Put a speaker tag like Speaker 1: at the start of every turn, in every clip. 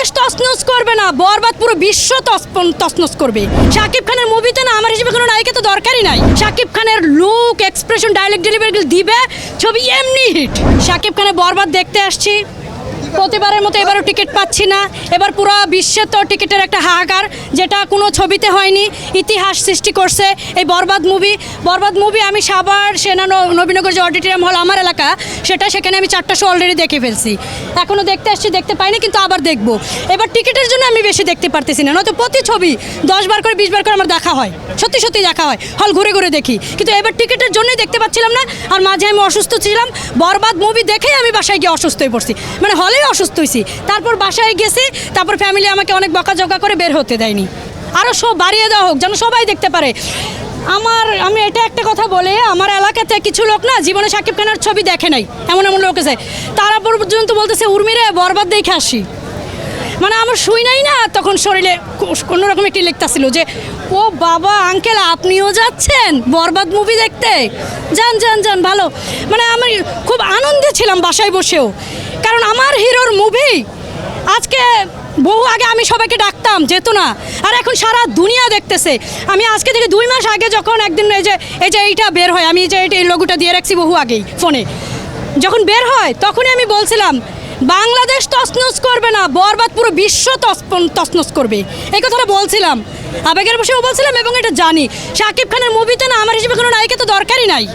Speaker 1: বাংলাদেশ তছনছ করবে না, বরবাদ পুরো বিশ্ব তছনছ করবে। শাকিব খানের মুভিতে না আমার হিসেবে কোনো নায়িকা তো দরকারই নাই। শাকিব খানের লুক, এক্সপ্রেশন, ডায়লগ ডেলিভারি দিবে, ছবি এমনি হিট। শাকিব খানের বরবাদ দেখতে আসছি, প্রতিবারের মতো এবারও টিকিট পাচ্ছি না। এবার পুরো বিশ্বে তো টিকিটের একটা হাহাকার, যেটা কোনো ছবিতে হয়নি, ইতিহাস সৃষ্টি করছে এই বরবাদ মুভি। আমি সাভার সেনা নবীনগর যে অডিটোরিয়াম হল আমার এলাকা, সেখানে আমি 4টা শো অলরেডি দেখে ফেলছি। এখনও দেখতে আসছি, দেখতে পাইনি, কিন্তু আবার দেখবো। এবার টিকিটের জন্য আমি বেশি দেখতে পারতেছি না, নয়তো প্রতি ছবি 10 বার করে 20 বার করে আমার দেখা হয়, সত্যি দেখা হয়, হল ঘুরে ঘুরে দেখি। কিন্তু এবার টিকিটের জন্যই দেখতে পাচ্ছিলাম না। আর মাঝে আমি অসুস্থ ছিলাম, বরবাদ মুভি দেখেই আমি বাসায় গিয়ে অসুস্থ হয়ে পড়ছি, মানে হলে অসুস্থ হয়েছি। তারপর বাসায় গেছি, তারপর ফ্যামিলি আমাকে অনেক বকাঝকা করে বের হতে দেয়নি। আরও শো বাড়িয়ে দেওয়া হোক, যেন সবাই দেখতে পারে। আমি এটা একটা কথা বলি, আমার এলাকাতে কিছু লোক না জীবনে শাকিব খানের ছবি দেখে নাই, এমন লোক আছে, তারা পর্যন্ত বলতেছে উর্মিরে বরবাদ দেখে আসি। মানে আমার শুই নাই না, তখন শরীরে কোনোরকম একটি লেখতাছিল যে ও বাবা আঙ্কেল আপনিও যাচ্ছেন বরবাদ মুভি দেখতে, যান ভালো। মানে আমি খুব আনন্দে ছিলাম বাসায় বসেও, কারণ আমার হিরোর মুভি। আজকে বহু আগে আমি সবাইকে ডাকতাম, যেত না, আর এখন সারা দুনিয়া দেখতেছে। আমি আজকে থেকে 2 মাস আগে যখন একদিন এই যে এইটা বের হয়, আমি এই লোগোটা দিয়ে রাখছি বহু আগেই ফোনে, যখন বের হয় তখনই আমি বলছিলাম বাংলাদেশ তছনছ করবে না, বরবাদ পুরো বিশ্ব তছনছ করবে, এই কথাটা বলছিলাম, আবেগের বসেও বলছিলাম। এবং এটা জানি শাকিব খানের মুভিতে না আমার হিসেবে কোনো নায়িকা তো দরকারই নাই।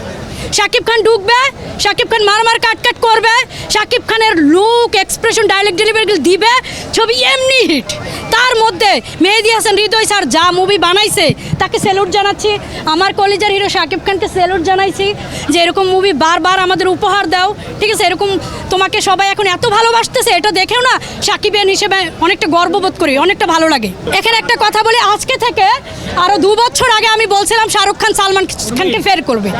Speaker 1: শাকিব খান ঢুকবে, শাকিব খান মার কাট করবে, শাকিব খানের লুক, এক্সপ্রেশন, ডায়লগ ডেলিভারি দিবে, ছবি এমনি হিট। তার মধ্যে মেহেদী হাসান হৃদয় স্যার যা মুভি বানাইছে তাকে স্যালুট জানাচ্ছি। আমার কলেজের হিরো শাকিব খানকে স্যালুট জানাইছি যে এরকম মুভি বারবার আমাদের উপহার দাও, ঠিক আছে? এরকম তোমাকে সবাই এখন এত ভালোবাসতেছে, এটা দেখেও না সাকিবের হিসেবে অনেকটা গর্ববোধ করি, অনেকটা ভালো লাগে। এখানে একটা কথা বলি, আজকে থেকে আরও 2 বছর আগে আমি বলছিলাম শাহরুখ খান সালমান খানকে ফের করবে।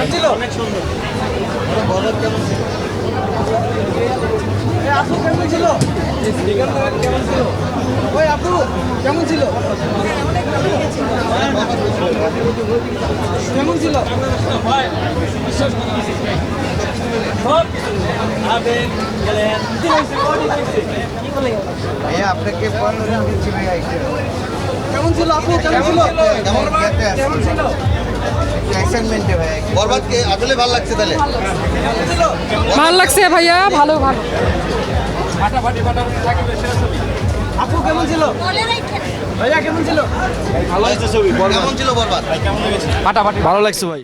Speaker 2: আপনাকে কেমন ছিল আপু? বরবাদকে আসলে ভালো লাগছে, তাহলে
Speaker 3: ভালো লাগছে ভাইয়া, ভালো।
Speaker 2: আপু কেমন ছিল? ভাইয়া কেমন ছিল?
Speaker 4: ভালো হয়েছে ছবি।
Speaker 2: কেমন ছিল বরবাদ?
Speaker 4: ভালো লাগছে ভাই।